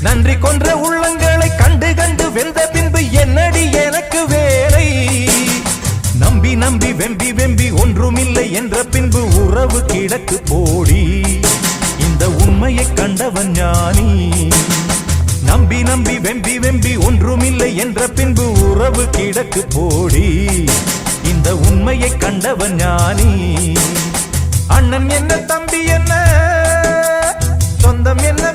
நன்றி கொன்ற உள்ளங்களை கண்டு கண்டு வெந்த பின்பு என்னடி எனக்கு வேலை? நம்பி நம்பி வெம்பி வெம்பி ஒன்றுமில்லை என்ற பின்பு உறவு கிடக்கு போடி. இந்த உண்மையை கண்டவன் ஞானி. நம்பி நம்பி வெம்பி வெம்பி ஒன்றுமில்லை என்ற பின்பு உறவு கிடக்கு போடி. இந்த உண்மையை கண்டவன் ஞானி. அண்ணன் என்ன, தம்பி என்ன, சொந்தம் என்ன,